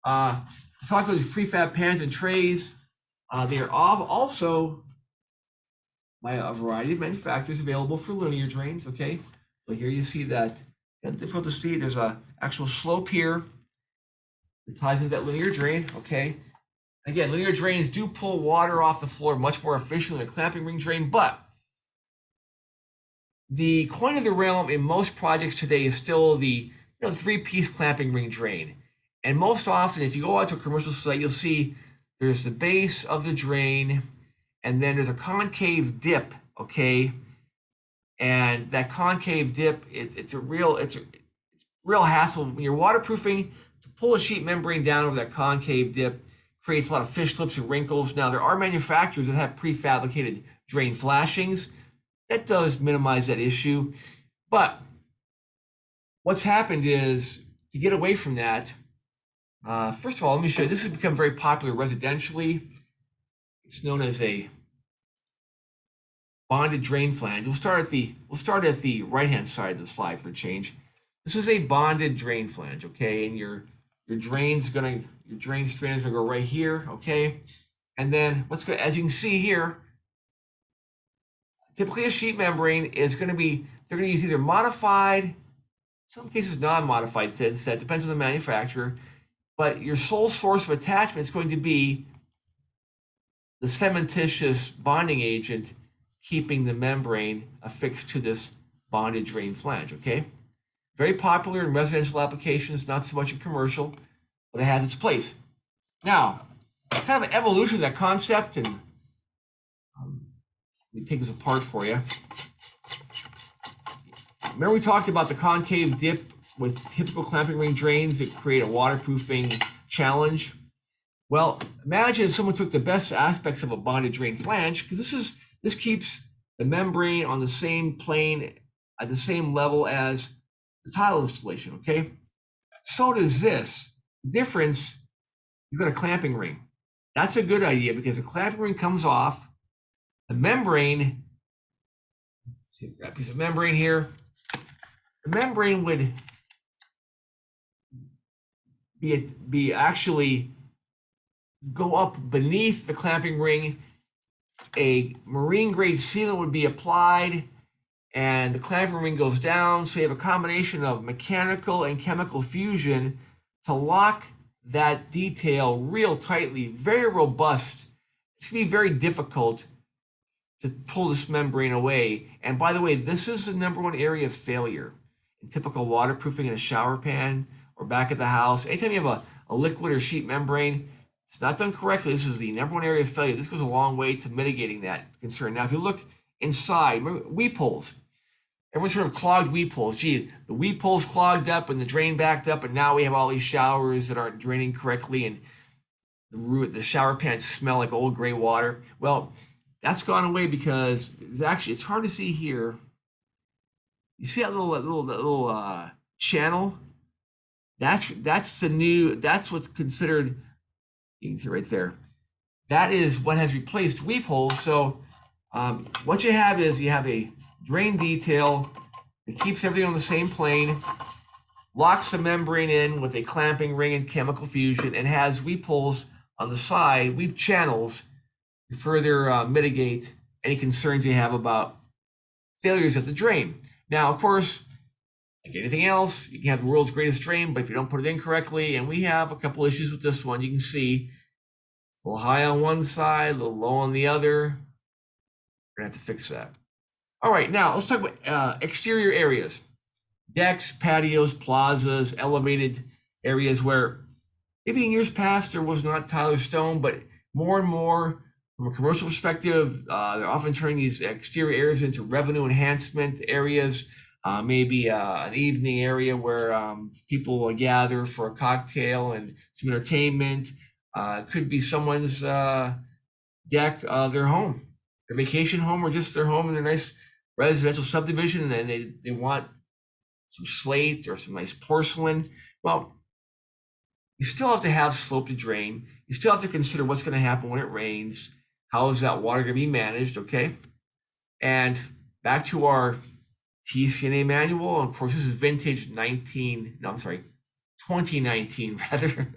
[SPEAKER 2] Talk about these prefab pans and trays. They are also by a variety of manufacturers available for linear drains. Okay, so here you see that. It's difficult to see. There's a actual slope here that ties into that linear drain. Okay, again, linear drains do pull water off the floor much more efficiently than a clamping ring drain, but the coin of the realm in most projects today is still the three-piece clamping ring drain. And most often, if you go out to a commercial site, you'll see there's the base of the drain, and then there's a concave dip, okay? And that concave dip, it's a real hassle when you're waterproofing. To pull a sheet membrane down over that concave dip creates a lot of fish slips and wrinkles. Now, there are manufacturers that have prefabricated drain flashings. That does minimize that issue. But what's happened is, to get away from that, first of all, let me show you. This has become very popular residentially. It's known as a bonded drain flange. We'll start at the right-hand side of the slide for a change. This is a bonded drain flange, okay? And your drain strain is gonna go right here, okay? And then as you can see here, typically a sheet membrane is they're gonna use either modified, in some cases non-modified thin set, depends on the manufacturer, but your sole source of attachment is going to be the cementitious bonding agent keeping the membrane affixed to this bonded drain flange, okay? Very popular in residential applications, not so much in commercial, but it has its place. Now, kind of an evolution of that concept, and let me take this apart for you. Remember we talked about the concave dip with typical clamping ring drains that create a waterproofing challenge? Well, imagine if someone took the best aspects of a bonded drain flange, because this keeps the membrane on the same plane at the same level as the tile installation, okay? So does this. The difference, you've got a clamping ring. That's a good idea because the clamping ring comes off, the membrane, let's see, I've got a piece of membrane here. The membrane would be actually go up beneath the clamping ring. A marine grade sealant would be applied and the clamping ring goes down. So you have a combination of mechanical and chemical fusion to lock that detail real tightly, very robust. It's gonna be very difficult to pull this membrane away. And by the way, this is the #1 area of failure in typical waterproofing in a shower pan or back at the house. Anytime you have a liquid or sheet membrane, it's not done correctly. This is the #1 area of failure. This goes a long way to mitigating that concern. Now, if you look inside, remember, weep holes. Everyone's heard of clogged weep holes. Gee, the weep hole's clogged up and the drain backed up, and now we have all these showers that aren't draining correctly, and the shower pans smell like old gray water. Well, that's gone away because it's hard to see here. You see that little channel? That's what's considered. You can see right there. That is what has replaced weep holes. So what you have is a drain detail that keeps everything on the same plane, locks the membrane in with a clamping ring and chemical fusion, and has weep holes on the side, weep channels, to further mitigate any concerns you have about failures at the drain. Now, of course, like anything else, you can have the world's greatest drain, but if you don't put it in correctly, and we have a couple issues with this one, you can see it's a little high on one side, a little low on the other. We're gonna have to fix that. All right, now let's talk about exterior areas. Decks, patios, plazas, elevated areas where maybe in years past there was not tile or stone, but more and more from a commercial perspective, they're often turning these exterior areas into revenue enhancement areas. Maybe an evening area where people will gather for a cocktail and some entertainment. Could be someone's deck of their home, their vacation home, or just their home in a nice residential subdivision, and they want some slate or some nice porcelain. Well, you still have to have slope to drain. You still have to consider what's going to happen when it rains. How is that water going to be managed? Okay. And back to our TCNA manual. Of course, this is vintage 2019 rather.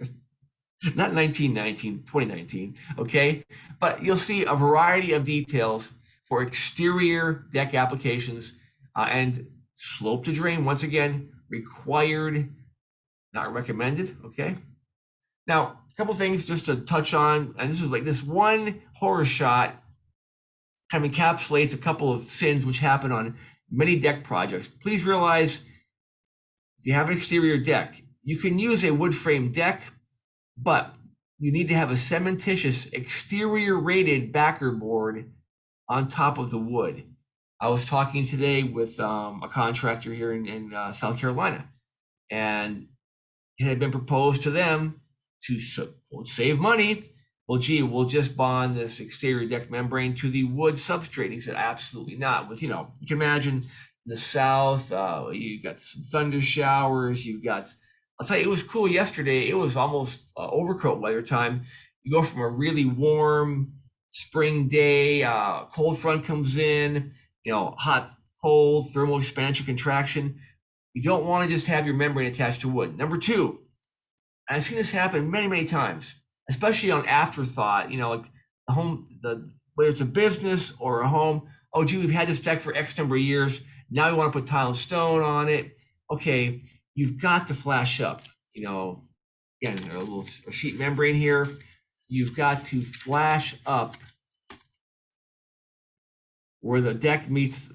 [SPEAKER 2] Not 1919, 2019, okay? But you'll see a variety of details for exterior deck applications and slope to drain, once again, required, not recommended, okay? Now, a couple things just to touch on, and this is like this one horror shot kind of encapsulates a couple of sins which happen on many deck projects. Please realize if you have an exterior deck, you can use a wood frame deck, but you need to have a cementitious exterior rated backer board on top of the wood. I was talking today with a contractor here in South Carolina, and it had been proposed to them to save money. Well, gee, we'll just bond this exterior deck membrane to the wood substrate. He said, absolutely not. With, you can imagine in the South, you got some thunder showers, you've got, I'll tell you, it was cool yesterday. It was almost overcoat weather time. You go from a really warm spring day, cold front comes in, hot, cold, thermal expansion, contraction. You don't want to just have your membrane attached to wood. Number two, I've seen this happen many, many times, especially on afterthought, like whether it's a business or a home. Oh, gee, we've had this deck for X number of years. Now we want to put tile and stone on it. Okay, you've got to flash up, again, a sheet membrane here. You've got to flash up where the deck meets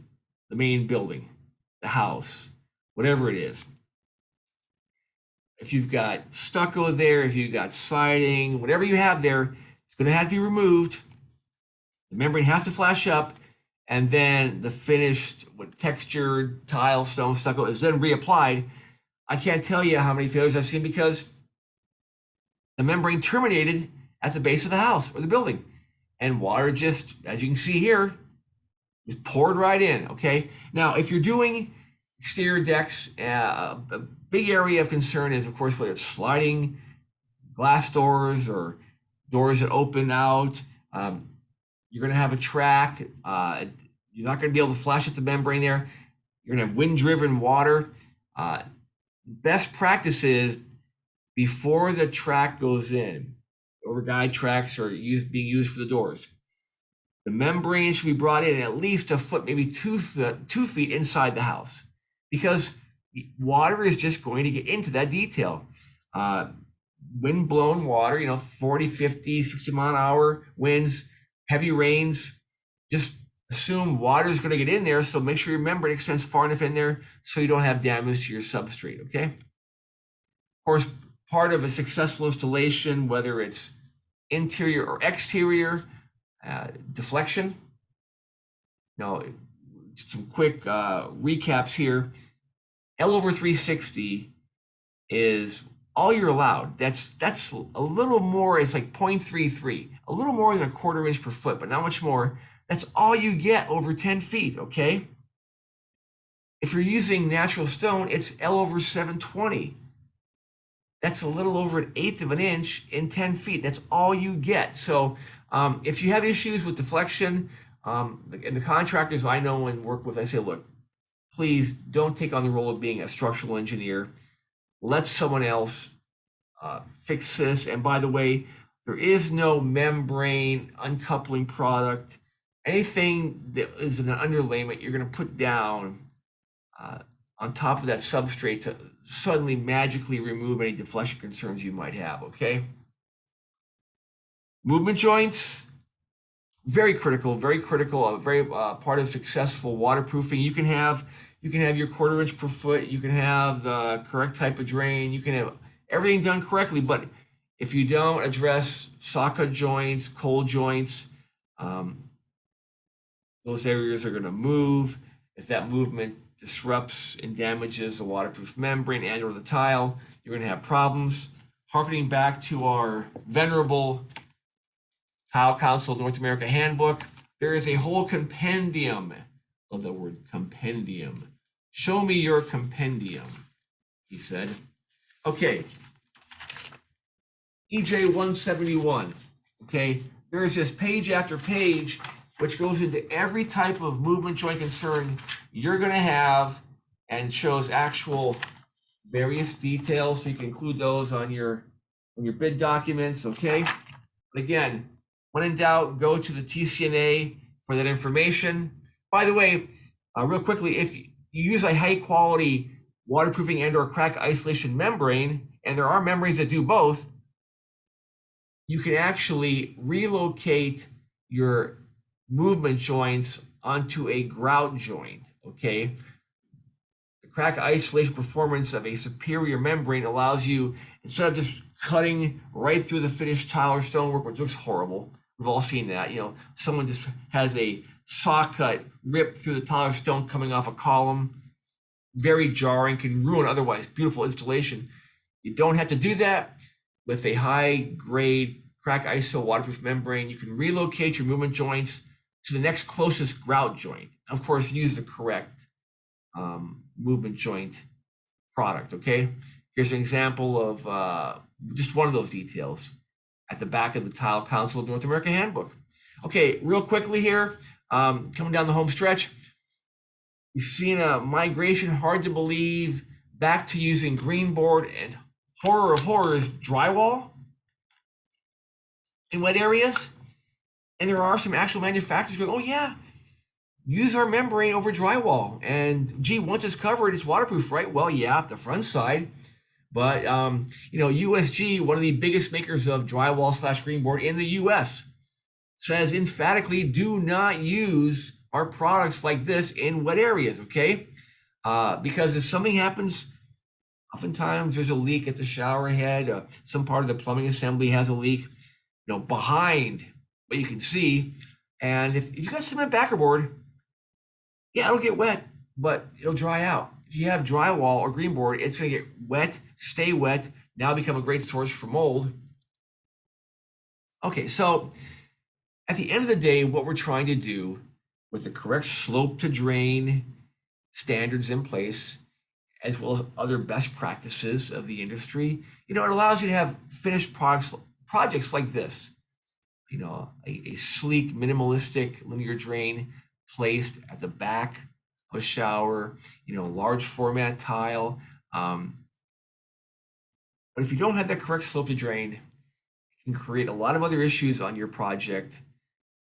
[SPEAKER 2] the main building, the house, whatever it is. If you've got stucco there, if you've got siding, whatever you have there, it's going to have to be removed. The membrane has to flash up, and then the finished textured tile, stone, stucco is then reapplied. I can't tell you how many failures I've seen because the membrane terminated at the base of the house or the building, and water just, as you can see here, just poured right in. Okay, now if you're doing exterior decks, a big area of concern is, of course, whether it's sliding glass doors or doors that open out. You're going to have a track. You're not going to be able to flash up the membrane there. You're going to have wind-driven water. Best practice is before the track goes in, overguide tracks are being used for the doors. The membrane should be brought in at least a foot, maybe 2 feet inside the house, because water is just going to get into that detail. Wind-blown water, 40, 50, 60 mile an hour winds, heavy rains, just assume water is going to get in there. So make sure your membrane extends far enough in there so you don't have damage to your substrate, okay? Of course, part of a successful installation, whether it's interior or exterior, deflection. Now, some quick recaps here. L over 360 is all you're allowed. That's a little more. It's like 0.33, a little more than a quarter inch per foot, but not much more. That's all you get over 10 feet, okay? If you're using natural stone, it's L over 720. That's a little over 1/8 of an inch in 10 feet. That's all you get. So if you have issues with deflection, and the contractors I know and work with, I say, look, please don't take on the role of being a structural engineer. Let someone else fix this. And by the way, there is no membrane uncoupling product. Anything that is an underlayment you're going to put down on top of that substrate to suddenly magically remove any deflection concerns you might have, okay? Movement joints, very critical, a very part of successful waterproofing. You can have your quarter inch per foot, you can have the correct type of drain, you can have everything done correctly, but if you don't address socket joints, cold joints, those areas are going to move. If that movement disrupts and damages the waterproof membrane and or the tile, you're going to have problems. Harkening back to our venerable Tile Council North America Handbook, there is a whole compendium. Love that word, compendium. Show me your compendium, he said. Okay, EJ 171. Okay, there is just page after page which goes into every type of movement joint concern you're going to have and shows actual various details, so you can include those on your on your bid documents, okay? But again, when in doubt, go to the TCNA for that information. By the way, real quickly, if you use a high quality waterproofing and or crack isolation membrane, and there are membranes that do both, you can actually relocate your movement joints onto a grout joint, okay? The crack isolation performance of a superior membrane allows you, instead of just cutting right through the finished tile or stonework, which looks horrible, we've all seen that, you know, someone just has a saw cut ripped through the tile or stone coming off a column, very jarring, can ruin otherwise beautiful installation. You don't have to do that. With a high grade crack iso waterproof membrane, you can relocate your movement joints to the next closest grout joint. Of course, use the correct movement joint product, okay? Here's an example of just one of those details at the back of the Tile Council of North America Handbook. Okay, real quickly here, coming down the home stretch, we've seen a migration, hard to believe, back to using green board and horror of horrors, drywall in wet areas. And there are some actual manufacturers going, oh yeah, use our membrane over drywall. And gee, once it's covered, it's waterproof, right? Well, yeah, the front side. But, you know, USG, one of the biggest makers of drywall / green board in the US, says emphatically, do not use our products like this in wet areas, okay? Because if something happens, oftentimes there's a leak at the shower head, some part of the plumbing assembly has a leak, you know, behind what you can see. And if you've got cement backerboard, yeah, it'll get wet, but it'll dry out. If you have drywall or green board, it's going to get wet, stay wet, now become a great source for mold. Okay, so at the end of the day, what we're trying to do with the correct slope to drain standards in place, as well as other best practices of the industry, you know, it allows you to have finished projects like this. You know, a sleek, minimalistic linear drain placed at the back of a shower, you know, large format tile. But if you don't have that correct slope to drain, it can create a lot of other issues on your project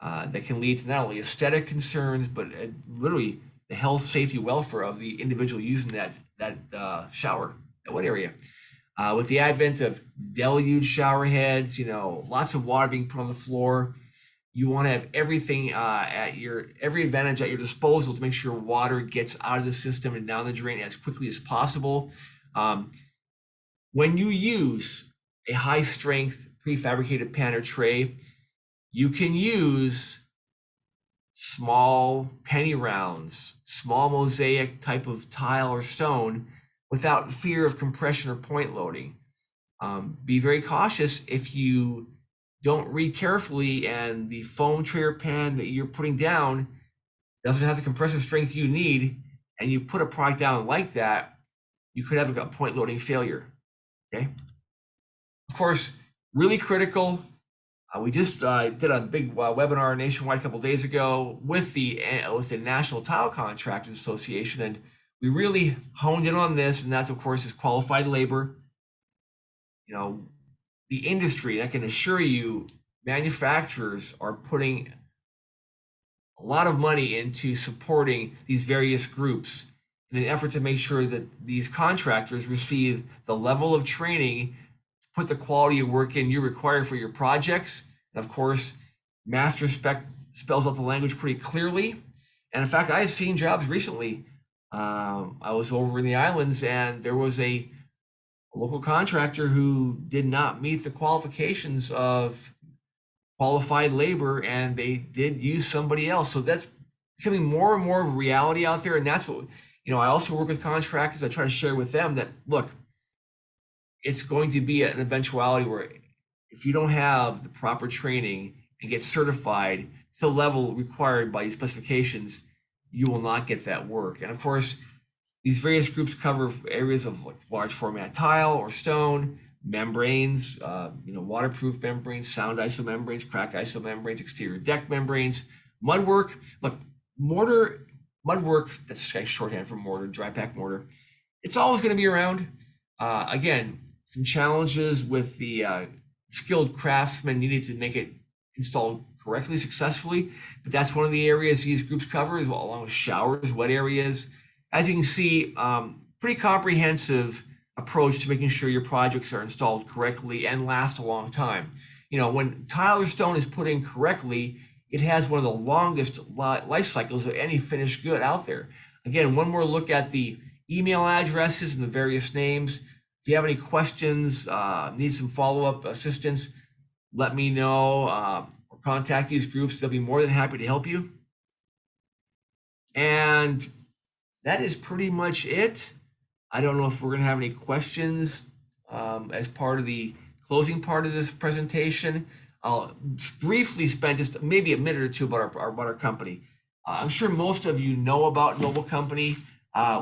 [SPEAKER 2] that can lead to not only aesthetic concerns, but literally the health, safety, welfare of the individual using that shower, that wet area. With the advent of deluge shower heads, you know, lots of water being put on the floor, you want to have everything every advantage at your disposal to make sure water gets out of the system and down the drain as quickly as possible. When you use a high strength prefabricated pan or tray, you can use small penny rounds, small mosaic type of tile or stone without fear of compression or point loading. Be very cautious if you don't read carefully and the foam tray or pan that you're putting down doesn't have the compressive strength you need, and you put a product down like that, you could have a point loading failure, okay? Of course, really critical. We just did a big webinar nationwide a couple days ago with the National Tile Contractors Association, and we really honed in on this, and that's, of course, is qualified labor. You know, the industry, I can assure you, manufacturers are putting a lot of money into supporting these various groups in an effort to make sure that these contractors receive the level of training to put the quality of work in you require for your projects. And of course, master spec spells out the language pretty clearly. And in fact, I have seen jobs recently. I was over in the islands and there was a local contractor who did not meet the qualifications of qualified labor, and they did use somebody else. So that's becoming more and more of a reality out there. And that's what, you know, I also work with contractors. I try to share with them that, look, it's going to be an eventuality where if you don't have the proper training and get certified to the level required by these specifications, you will not get that work. And of course, these various groups cover areas of like large format tile or stone, membranes, you know, waterproof membranes, sound iso membranes, crack iso membranes, exterior deck membranes, mud work. Look, mortar, mud work, that's shorthand for mortar, dry pack mortar. It's always going to be around. Again, some challenges with the skilled craftsmen needed to make it installed correctly, successfully. But that's one of the areas these groups cover, as well, along with showers, wet areas. As you can see, pretty comprehensive approach to making sure your projects are installed correctly and last a long time. You know, when tile or stone is put in correctly, it has one of the longest life cycles of any finished good out there. Again, one more look at the email addresses and the various names. If you have any questions, need some follow-up assistance, let me know, or contact these groups. They'll be more than happy to help you. And that is pretty much it. I don't know if we're going to have any questions as part of the closing part of this presentation. I'll briefly spend just maybe a minute or two about our company. I'm sure most of you know about Noble Company.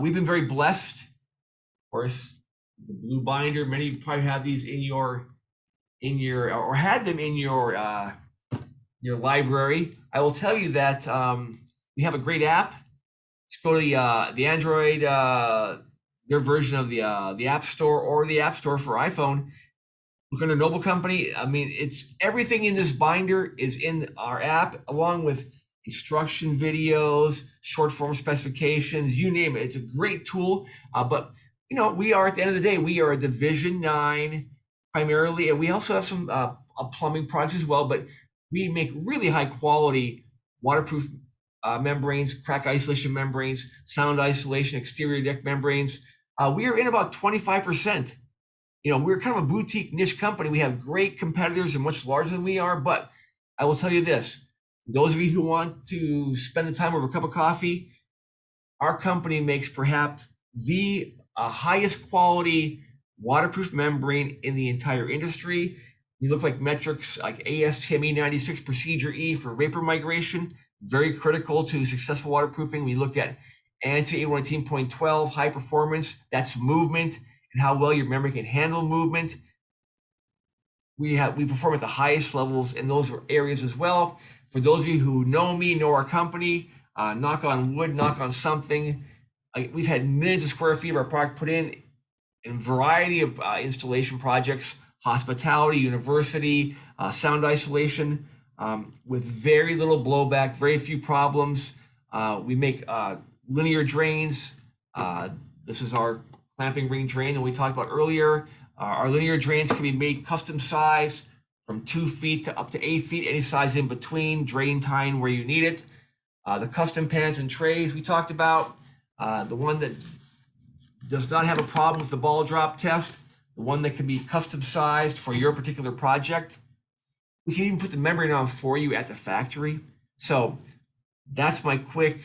[SPEAKER 2] We've been very blessed. Of course, the blue binder, many of you probably have these in your or had them in your library. I will tell you that we have a great app. Let's go to the Android, their version of the App Store or the App Store for iPhone. Look under Noble Company. I mean, it's everything in this binder is in our app, along with instruction videos, short form specifications, you name it. It's a great tool. But you know, we are, at the end of the day, we are a Division 9 primarily, and we also have some plumbing products as well. But we make really high quality waterproof membranes, crack isolation membranes, sound isolation, exterior deck membranes. We are in about 25%. You know, we're kind of a boutique niche company. We have great competitors and much larger than we are. But I will tell you this, those of you who want to spend the time over a cup of coffee, our company makes perhaps the highest quality waterproof membrane in the entire industry. We look like metrics like ASTM E96 Procedure E for vapor migration, very critical to successful waterproofing. We look at ANSI 819.12, high performance, that's movement and how well your membrane can handle movement. We perform at the highest levels in those areas as well. For those of you who know me, know our company, knock on wood, knock on something. We've had millions of square feet of our product put in a variety of installation projects, hospitality, university, sound isolation, with very little blowback, very few problems. We make linear drains. This is our clamping ring drain that we talked about earlier. Our linear drains can be made custom size from 2 feet to up to 8 feet, any size in between, drain time where you need it. The custom pans and trays we talked about, the one that does not have a problem with the ball drop test, the one that can be custom sized for your particular project. We can even put the membrane on for you at the factory. So that's my quick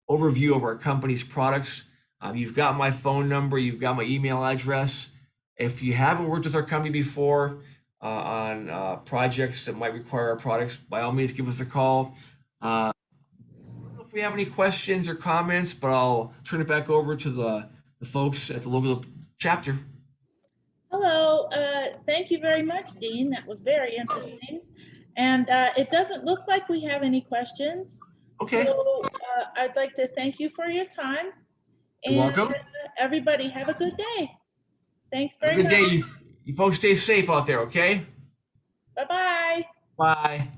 [SPEAKER 2] overview of our company's products. You've got my phone number, you've got my email address. If you haven't worked with our company before on projects that might require our products, by all means, give us a call. I don't know if we have any questions or comments, but I'll turn it back over to the folks at the local chapter.
[SPEAKER 1] Hello, thank you very much, Dean. That was very interesting. And it doesn't look like we have any questions.
[SPEAKER 2] Okay.
[SPEAKER 1] So I'd like to thank you for your time.
[SPEAKER 2] You're welcome.
[SPEAKER 1] Everybody have a good day. Thanks
[SPEAKER 2] Have
[SPEAKER 1] very
[SPEAKER 2] a good
[SPEAKER 1] much.
[SPEAKER 2] day. You folks stay safe out there, okay?
[SPEAKER 1] Bye-bye.
[SPEAKER 2] Bye.